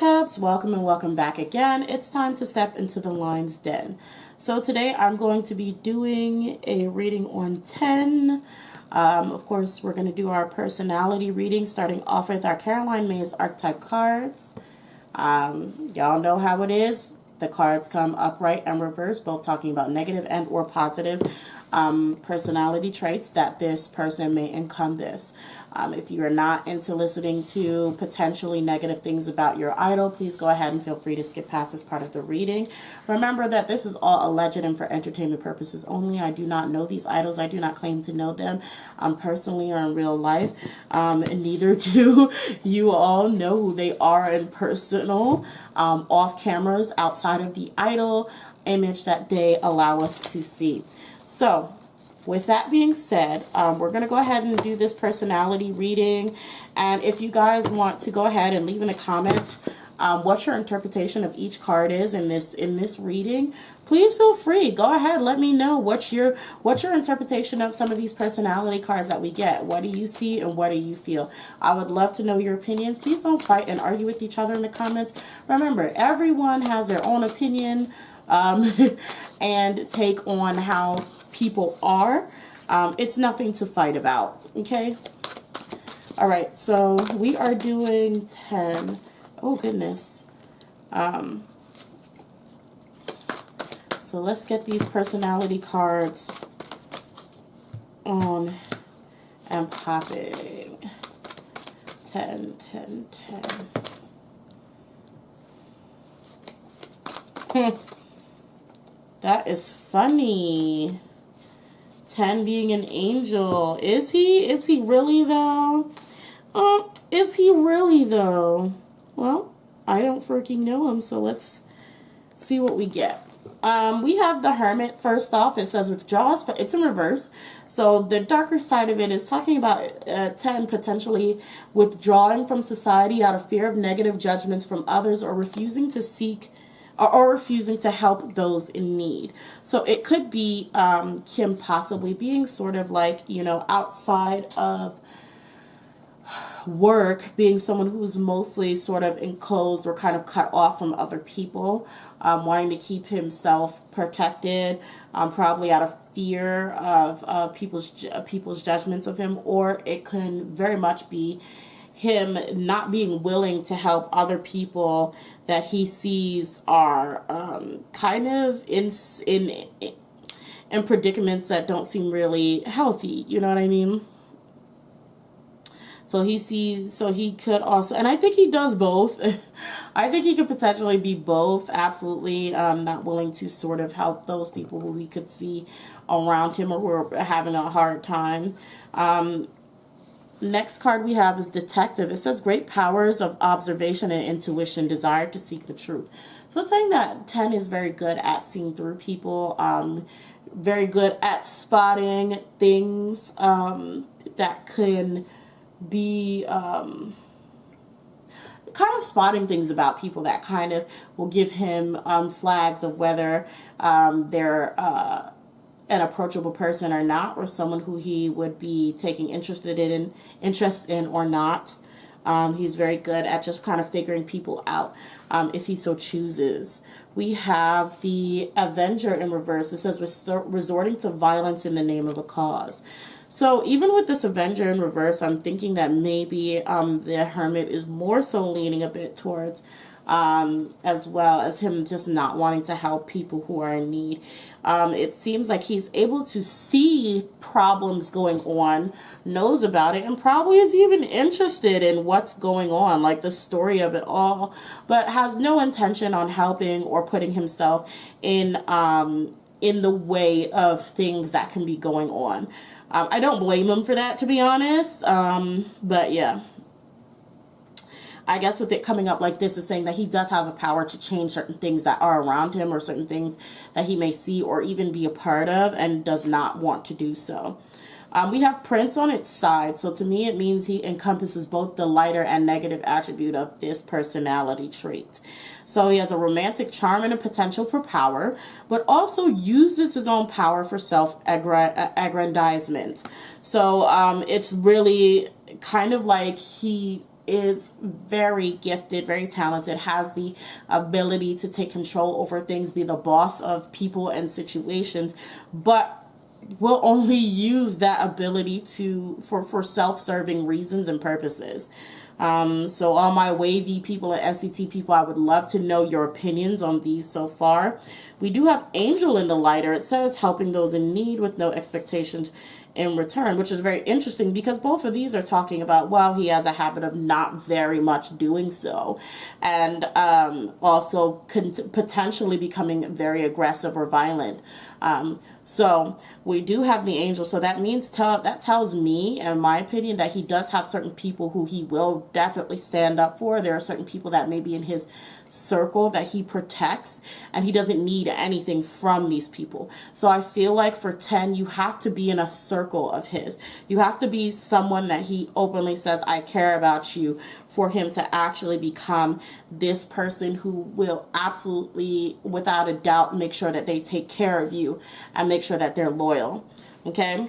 Cubs, welcome and welcome back again. It's time to step into the lion's den. So today I'm going to be doing a reading on 10. Of course, we're going to do our personality reading, starting off with our Caroline Myss archetype cards. Y'all know how it is. The cards come upright and reversed, both talking about negative and or positive personality traits that this person may encompass. If you are not into listening to potentially negative things about your idol, please go ahead and feel free to skip past this part of the reading. Remember that this is all alleged and for entertainment purposes only. I do not know these idols. I do not claim to know them personally or in real life. And neither do you all know who they are in personal, off cameras, outside of the idol image that they allow us to see. So, with that being said, we're going to go ahead and do this personality reading. And if you guys want to go ahead and leave in the comments what your interpretation of each card is in this reading, please feel free. Go ahead, let me know what's your interpretation of some of these personality cards that we get. What do you see and what do you feel? I would love to know your opinions. Please don't fight and argue with each other in the comments. Remember, everyone has their own opinion and take on how people are. It's nothing to fight about, okay? All right, so we are doing 10. Oh, goodness. So let's get these personality cards on and popping. 10, 10, 10. That is funny. 10 being an angel. Is he? Is he really though? Is he really though? Well, I don't freaking know him, so let's see what we get. We have the Hermit first off. It says withdraws. It's in reverse. So the darker side of it is talking about 10 potentially withdrawing from society out of fear of negative judgments from others or refusing to seek or refusing to help those in need. So it could be Kim possibly being sort of like, you know, outside of work, being someone who's mostly sort of enclosed or kind of cut off from other people, wanting to keep himself protected, probably out of fear of people's judgments of him, or it can very much be him not being willing to help other people that he sees are kind of in predicaments that don't seem really healthy. You know what I mean? So he could also, and I think he does both. I think he could potentially be both. Absolutely not willing to sort of help those people who we could see around him or who are having a hard time. Next card we have is Detective. It says great powers of observation and intuition, desire to seek the truth. So it's saying that 10 is very good at seeing through people, very good at spotting things that can be kind of spotting things about people that kind of will give him flags of whether they're an approachable person or not, or someone who he would be taking interest in or not. He's very good at just kind of figuring people out if he so chooses. We have the Avenger in reverse. It says resorting to violence in the name of a cause. So even with this Avenger in reverse, I'm thinking that maybe the Hermit is more so leaning a bit towards as well as him just not wanting to help people who are in need. It seems like he's able to see problems going on, knows about it, and probably is even interested in what's going on, like the story of it all, but has no intention on helping or putting himself in the way of things that can be going on. I don't blame him for that, to be honest, but yeah. I guess with it coming up like this is saying that he does have the power to change certain things that are around him or certain things that he may see or even be a part of and does not want to do so. We have Prince on its side. So to me, it means he encompasses both the lighter and negative attribute of this personality trait. So he has a romantic charm and a potential for power, but also uses his own power for self-aggrandizement. So it's really kind of like he is very gifted, very talented, has the ability to take control over things, be the boss of people and situations, but will only use that ability for self-serving reasons and purposes. So all my wavy people and SCT people, I would love to know your opinions on these so far. We do have Angel in the lighter. It says helping those in need with no expectations in return, which is very interesting because both of these are talking about, well, he has a habit of not very much doing so, and also potentially becoming very aggressive or violent. So we do have the Angel. So that means that tells me, in my opinion, that he does have certain people who he will definitely stand up for. There are certain people that may be in his circle that he protects, and he doesn't need anything from these people. So I feel like for 10, you have to be in a circle of his. You have to be someone that he openly says, I care about you, for him to actually become this person who will absolutely, without a doubt, make sure that they take care of you and make sure that they're loyal. Okay?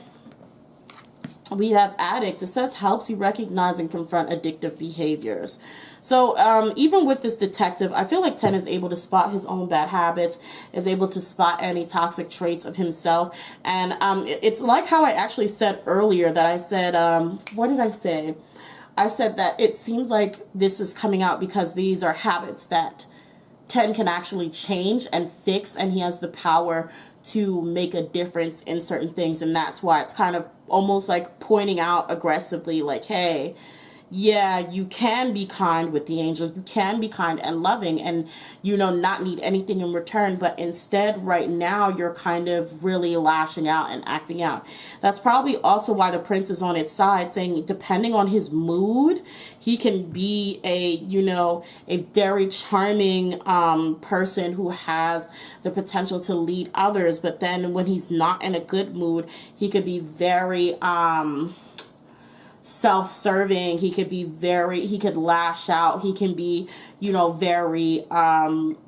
We have Addict. It says helps you recognize and confront addictive behaviors. So even with this detective, I feel like 10 is able to spot his own bad habits, is able to spot any toxic traits of himself. And it's like how I actually said earlier that I said, what did I say? I said that it seems like this is coming out because these are habits that 10 can actually change and fix, and he has the power to make a difference in certain things. And that's why it's kind of almost like pointing out aggressively, like, hey, yeah, you can be kind with the Angel. You can be kind and loving and, you know, not need anything in return. But instead, right now, you're kind of really lashing out and acting out. That's probably also why the Prince is on its side, saying depending on his mood, he can be a, you know, a very charming person who has the potential to lead others. But then when he's not in a good mood, he could be very self-serving. He could lash out. He can be, you know, very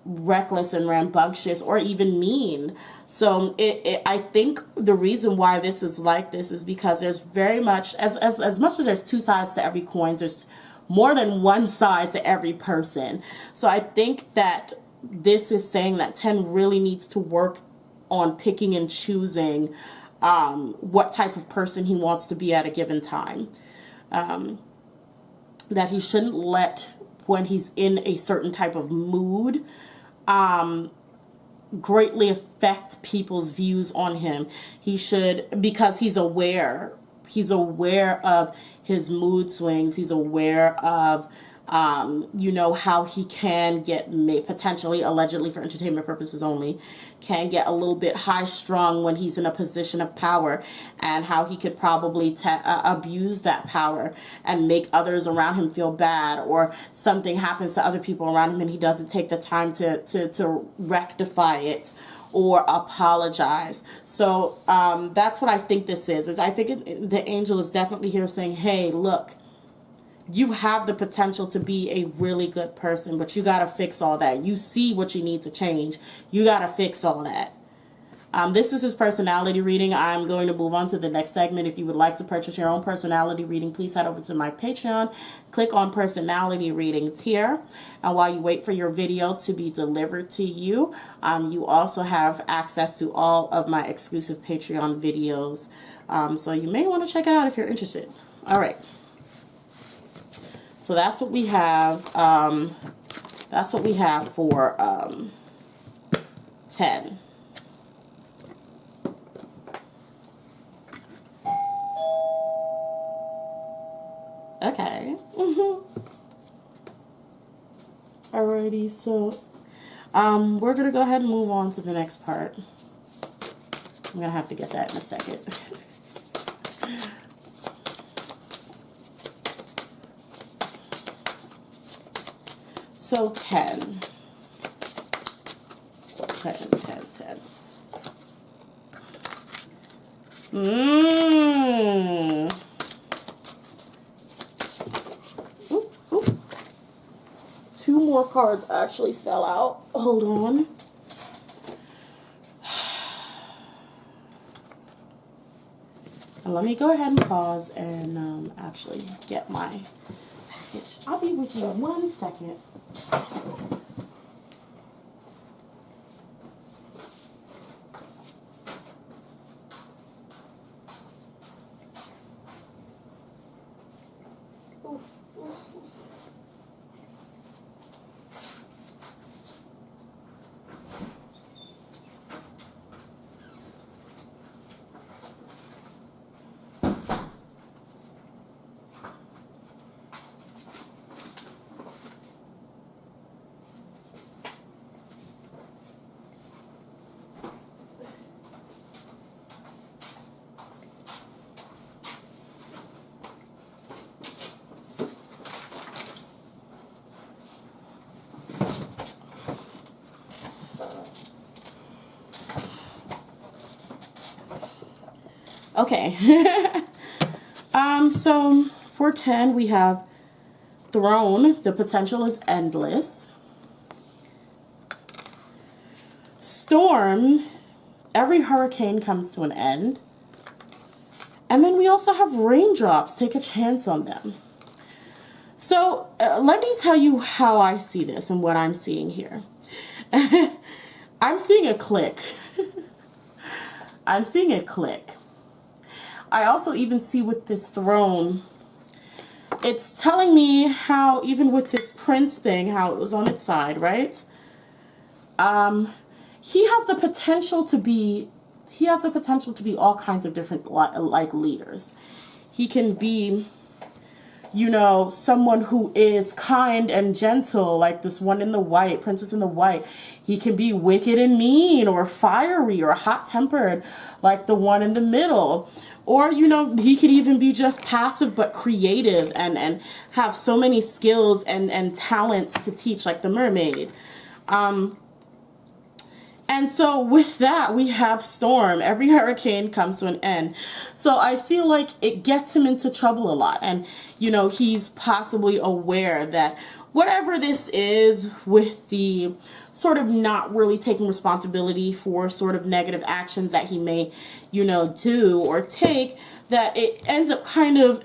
reckless and rambunctious, or even mean. So I think the reason why this is like this is because there's very much, as much as there's two sides to every coin, there's more than one side to every person. So I think that this is saying that 10 really needs to work on picking and choosing what type of person he wants to be at a given time. That he shouldn't let, when he's in a certain type of mood, greatly affect people's views on him. He should, because he's aware of his mood swings. He's aware of, you know, how he can get, potentially, allegedly for entertainment purposes only, can get a little bit high strung when he's in a position of power, and how he could probably abuse that power and make others around him feel bad, or something happens to other people around him and he doesn't take the time to rectify it or apologize. So that's what I think this is I think the Angel is definitely here saying, hey, look, you have the potential to be a really good person, but you got to fix all that. You see what you need to change. You got to fix all that. This is his personality reading. I'm going to move on to the next segment. If you would like to purchase your own personality reading, please head over to my Patreon. Click on personality readings here. And while you wait for your video to be delivered to you, you also have access to all of my exclusive Patreon videos. So you may want to check it out if you're interested. All right. So that's what we have. That's what we have for 10. Okay. Alrighty, so we're gonna go ahead and move on to the next part. I'm gonna have to get that in a second. So 10. 10. Oop, oop. 2 more cards actually fell out. Hold on. And let me go ahead and pause and actually get my package. I'll be with you in 1 second. Okay. So for 10, we have Throne. The potential is endless. Storm. Every hurricane comes to an end. And then we also have Raindrops. Take a chance on them. So let me tell you how I see this and what I'm seeing here. I'm seeing a click. I'm seeing a click. I also even see with this Throne, it's telling me how even with this Prince thing, how it was on its side, right? He has the potential to be all kinds of different like leaders. He can be, you know, someone who is kind and gentle, like this one in the white, Princess in the White. He can be wicked and mean, or fiery, or hot-tempered, like the one in the middle. Or, you know, he could even be just passive but creative and have so many skills and talents to teach, like the mermaid. And so with that, we have Storm. Every hurricane comes to an end. So I feel like it gets him into trouble a lot. And, you know, he's possibly aware that whatever this is with the sort of not really taking responsibility for sort of negative actions that he may, you know, do or take, that it ends up kind of,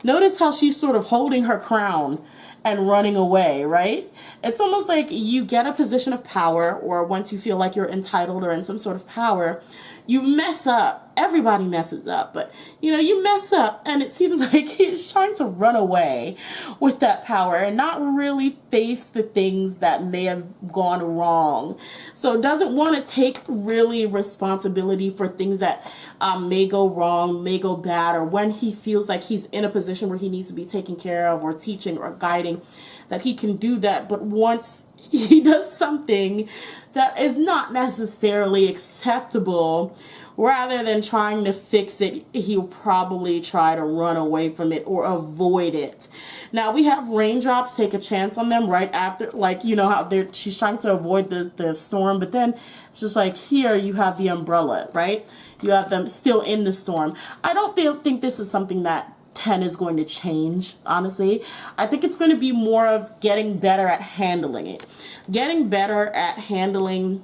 notice how she's sort of holding her crown and running away, right? It's almost like you get a position of power, or once you feel like you're entitled or in some sort of power, you mess up. Everybody messes up, but you know, you mess up, and it seems like he's trying to run away with that power and not really face the things that may have gone wrong. So doesn't want to take really responsibility for things that may go wrong, may go bad, or when he feels like he's in a position where he needs to be taken care of or teaching or guiding, that he can do that. But once he does something that is not necessarily acceptable, rather than trying to fix it, he'll probably try to run away from it or avoid it. Now we have Raindrops. Take a chance on them right after, like, you know how she's trying to avoid the storm, but then it's just like here you have the umbrella, right? You have them still in the storm. I don't think this is something that 10 is going to change, honestly. I think it's going to be more of getting better at handling it. Getting better at handling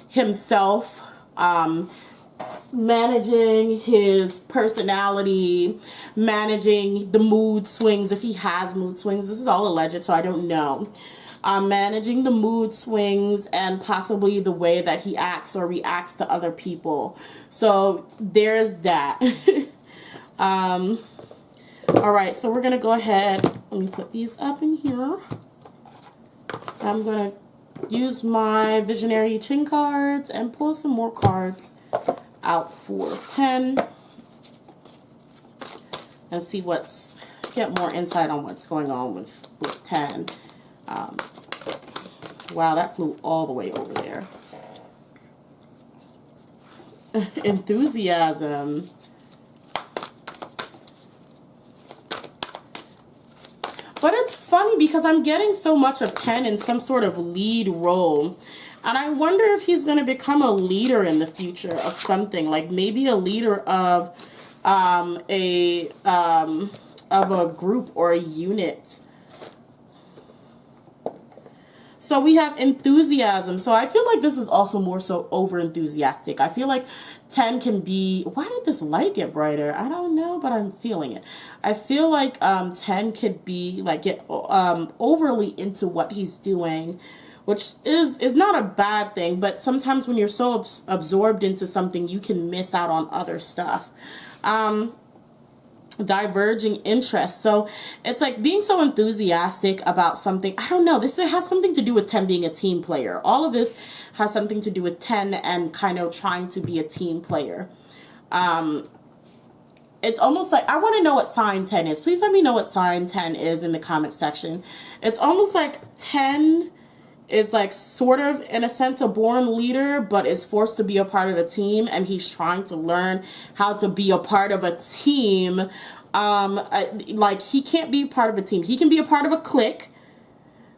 himself, managing his personality, managing the mood swings, if he has mood swings. This is all alleged, so I don't know. Managing the mood swings and possibly the way that he acts or reacts to other people. So there's that. All right, so we're gonna go ahead. Let me put these up in here. I'm gonna use my Visionary Chin cards and pull some more cards out for 10 and see get more insight on what's going on with 10. Wow, that flew all the way over there. Enthusiasm. But it's funny because I'm getting so much of 10 in some sort of lead role. And I wonder if he's going to become a leader in the future of something. Like maybe a leader of a group or a unit. So we have enthusiasm. So I feel like this is also more so over enthusiastic. I feel like 10 can be, why did this light get brighter? I don't know, but I'm feeling it. I feel like 10 could be like get overly into what he's doing, which is not a bad thing, but sometimes when you're so absorbed into something, you can miss out on other stuff. Diverging interests. So it's like being so enthusiastic about something. I don't know. This has something to do with 10 being a team player. All of this has something to do with 10 and kind of trying to be a team player. It's almost like, I want to know what sign 10 is. Please let me know what sign 10 is in the comment section. It's almost like 10 is like sort of in a sense a born leader, but is forced to be a part of a team, and he's trying to learn how to be a part of a team. Like he can't be part of a team. He can be a part of a clique,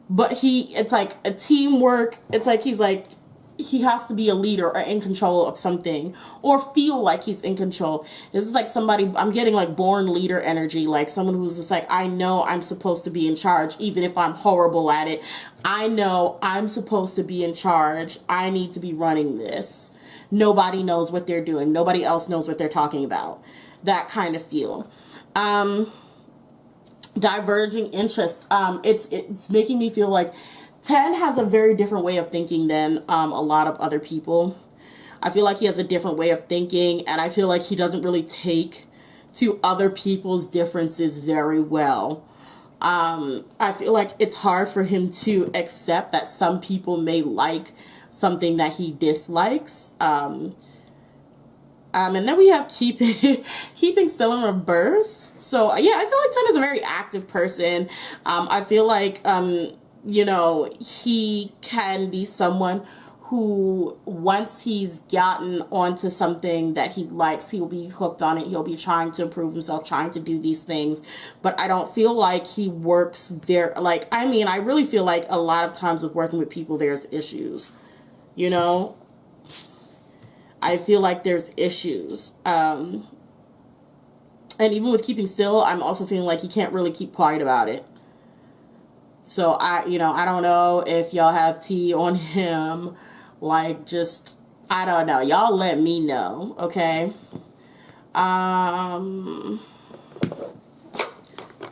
but it's like a teamwork. It's like he has to be a leader or in control of something, or feel like he's in control. This is like somebody, I'm getting like born leader energy, like someone who's just like, I know I'm supposed to be in charge, even if I'm horrible at it. I know I'm supposed to be in charge. I need to be running this. Nobody knows what they're doing. Nobody else knows what they're talking about. That kind of feel. Diverging interest. It's making me feel like 10 has a very different way of thinking than a lot of other people. I feel like he has a different way of thinking, and I feel like he doesn't really take to other people's differences very well. I feel like it's hard for him to accept that some people may like something that he dislikes. And then we have keeping still in reverse. So yeah, I feel like 10 is a very active person. I feel like, you know, he can be someone who, once he's gotten onto something that he likes, he'll be hooked on it. He'll be trying to improve himself, trying to do these things. But I don't feel like he works there. Like, I mean, I really feel like a lot of times with working with people, there's issues, you know? I feel like there's issues. And even with keeping still, I'm also feeling like he can't really keep quiet about it. So I don't know if y'all have tea on him. Like, just, I don't know. Y'all let me know, okay?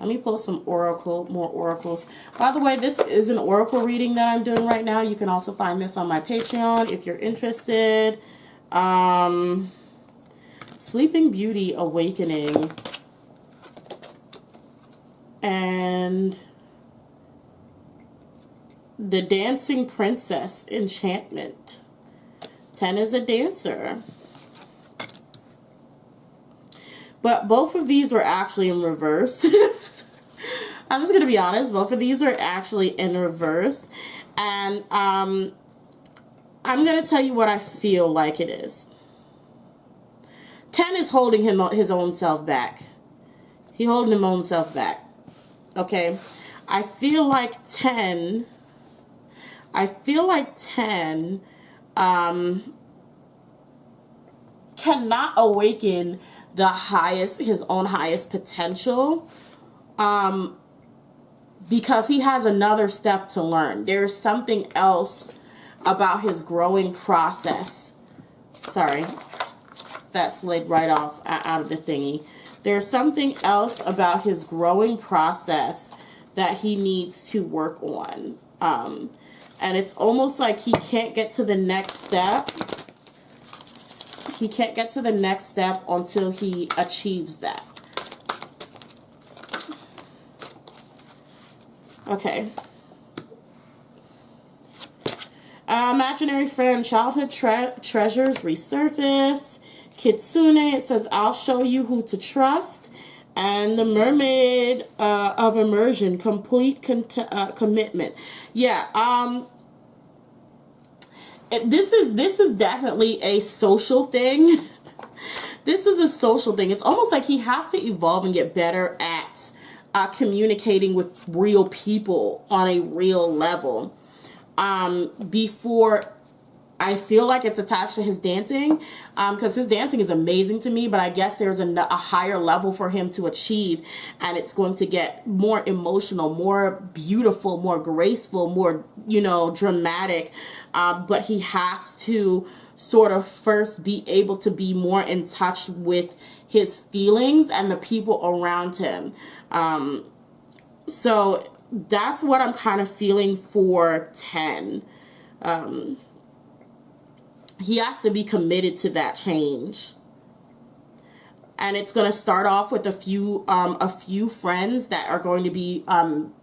Let me pull some more oracles. By the way, this is an oracle reading that I'm doing right now. You can also find this on my Patreon if you're interested. Sleeping Beauty Awakening. And the Dancing Princess Enchantment. 10 is a dancer. But both of these were actually in reverse. I'm just going to be honest. Both of these are actually in reverse. And I'm going to tell you what I feel like it is. 10 is holding his own self back. He's holding his own self back. Okay? I feel like 10 cannot awaken his own highest potential, because he has another step to learn. There's something else about his growing process. Sorry, that slid right off out of the thingy. There's something else about his growing process that he needs to work on. And it's almost like he can't get to the next step. He can't get to the next step until he achieves that. Okay. Imaginary friend, childhood treasures resurface. Kitsune, it says, I'll show you who to trust. And the Mermaid of Immersion, complete commitment. Yeah, this is definitely a social thing. This is a social thing. It's almost like he has to evolve and get better at communicating with real people on a real level before I feel like it's attached to his dancing, because his dancing is amazing to me, but I guess there's a higher level for him to achieve, and it's going to get more emotional, more beautiful, more graceful, more, you know, dramatic, but he has to sort of first be able to be more in touch with his feelings and the people around him. So that's what I'm kind of feeling for 10. He has to be committed to that change. And it's going to start off with a few friends that are going to be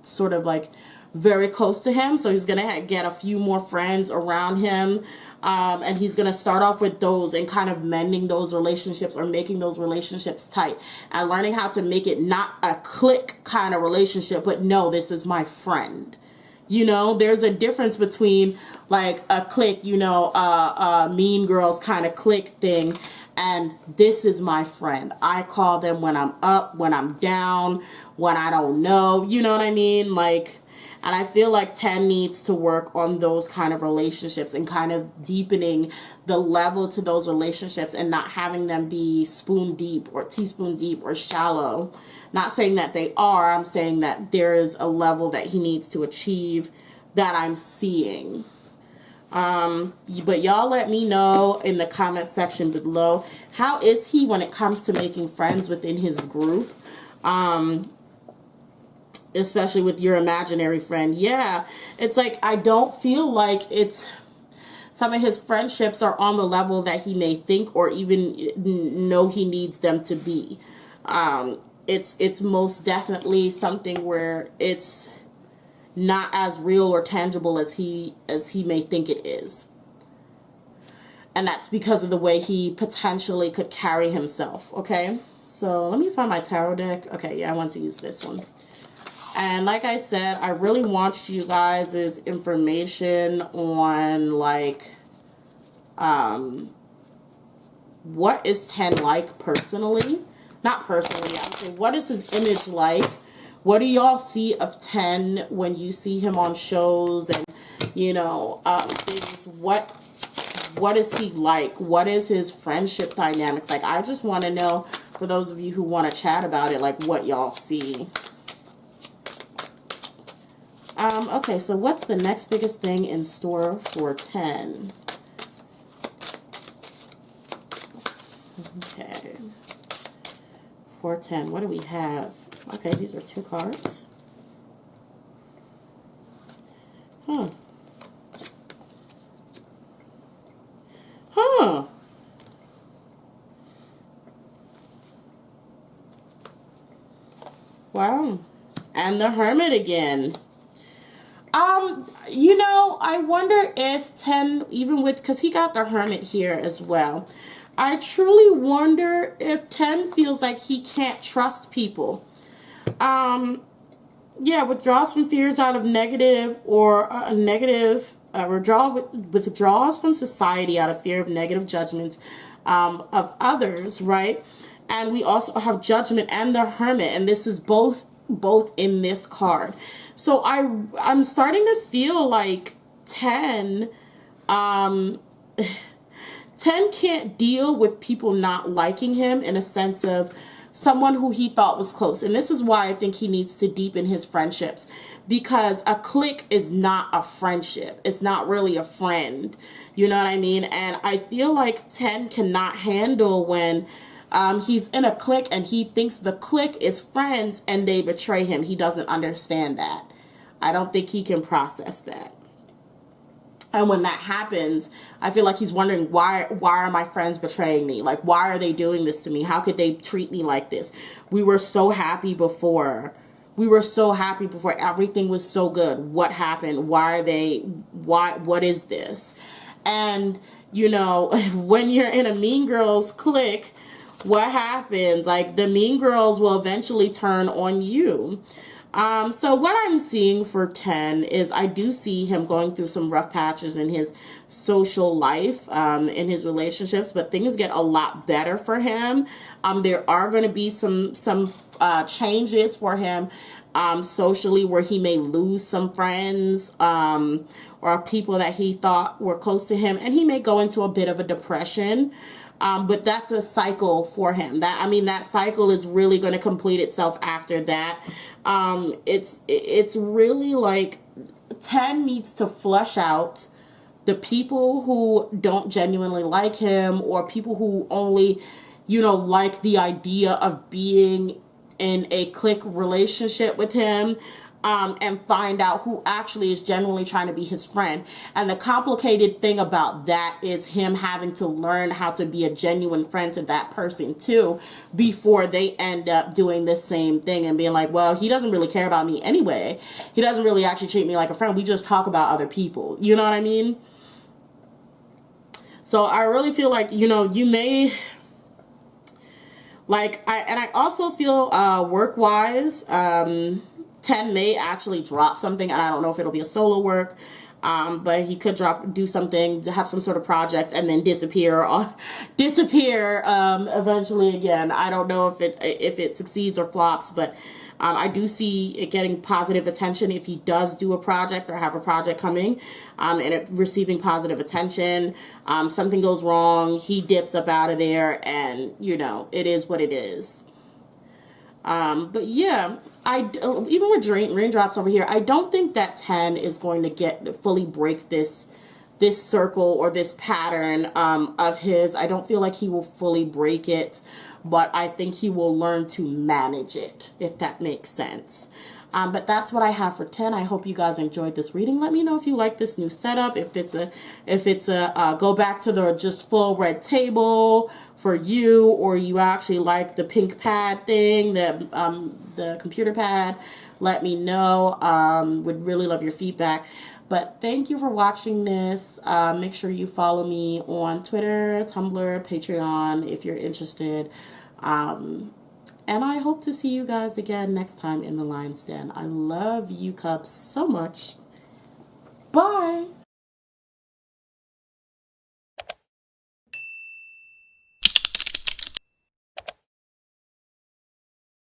sort of like very close to him. So he's going to get a few more friends around him. And he's going to start off with those and kind of mending those relationships or making those relationships tight and learning how to make it not a clique kind of relationship, but no, this is my friend. You know, there's a difference between like a clique, you know, Mean Girls kind of clique thing, and this is my friend. I call them when I'm up, when I'm down, when I don't know, you know what I mean? Like, and I feel like 10 needs to work on those kind of relationships and kind of deepening the level to those relationships and not having them be spoon deep or teaspoon deep or shallow. Not saying that they are, I'm saying that there is a level that he needs to achieve that I'm seeing. But y'all let me know in the comment section below, how is he when it comes to making friends within his group? Especially with your imaginary friend. Yeah, it's like, I don't feel like it's, some of his friendships are on the level that he may think or even know he needs them to be. It's most definitely something where it's not as real or tangible as he may think it is. And that's because of the way he potentially could carry himself, okay? So let me find my tarot deck. Okay, yeah, I want to use this one. And like I said, I really want you guys' information on, like, what is 10 like personally? Not personally, I'm saying, what is his image like? What do y'all see of 10 when you see him on shows and, you know, things? What is he like? What is his friendship dynamics like? I just want to know, for those of you who want to chat about it, like, what y'all see. Okay, so what's the next biggest thing in store for 10? Okay. For 10, what do we have? Okay, these are 2 cards. Huh. Huh. Wow. And the Hermit again. You know, I wonder if 10, even with, because he got the Hermit here as well. I truly wonder if 10 feels like he can't trust people. Yeah, withdraws from fears out of negative or withdraws from society out of fear of negative judgments of others, right? And we also have Judgment and the Hermit, and this is both in this card. So I'm starting to feel like 10 10 can't deal with people not liking him, in a sense of someone who he thought was close. And this is why I think he needs to deepen his friendships, because a clique is not a friendship. It's not really a friend. You know what I mean? And I feel like 10 cannot handle when he's in a clique and he thinks the clique is friends and they betray him. He doesn't understand that. I don't think he can process that. And when that happens, I feel like he's wondering, why are my friends betraying me? Like, why are they doing this to me? How could they treat me like this? We were so happy before. We were so happy before. Everything was so good. What happened? What is this? And, you know, when you're in a Mean Girls clique, what happens? Like, the Mean Girls will eventually turn on you. So what I'm seeing for 10 is I do see him going through some rough patches in his social life, in his relationships, but things get a lot better for him. There are going to be some changes for him socially, where he may lose some friends, or people that he thought were close to him, and he may go into a bit of a depression. But that's a cycle for him. That cycle is really going to complete itself after that. It's really like 10 needs to flush out the people who don't genuinely like him, or people who only, like the idea of being in a clique relationship with him, and find out who actually is genuinely trying to be his friend. And the complicated thing about that is him having to learn how to be a genuine friend to that person too, before they end up doing the same thing and being like, well, he doesn't really care about me anyway. He doesn't really actually treat me like a friend. We just talk about other people. You know what I mean? So I really feel like, you may, I also feel, work-wise, 10 may actually drop something, and I don't know if it'll be a solo work, but he could do something, to have some sort of project, and then disappear eventually again. I don't know if it succeeds or flops, but I do see it getting positive attention if he does do a project or have a project coming, and it receiving positive attention. Something goes wrong, he dips up out of there, and it is what it is. But yeah, even with raindrops over here, I don't think that 10 is going to fully break this circle or this pattern of his. I don't feel like he will fully break it, but I think he will learn to manage it, if that makes sense. But that's what I have for 10. I hope you guys enjoyed this reading. Let me know if you like this new setup, if it's a go back to the just full red table for you, or you actually like the pink pad thing, the computer pad. Let me know. Would really love your feedback. But thank you for watching this. Make sure you follow me on Twitter, Tumblr, Patreon if you're interested. And I hope to see you guys again next time in the Lion's Den. I love you cubs so much. Bye.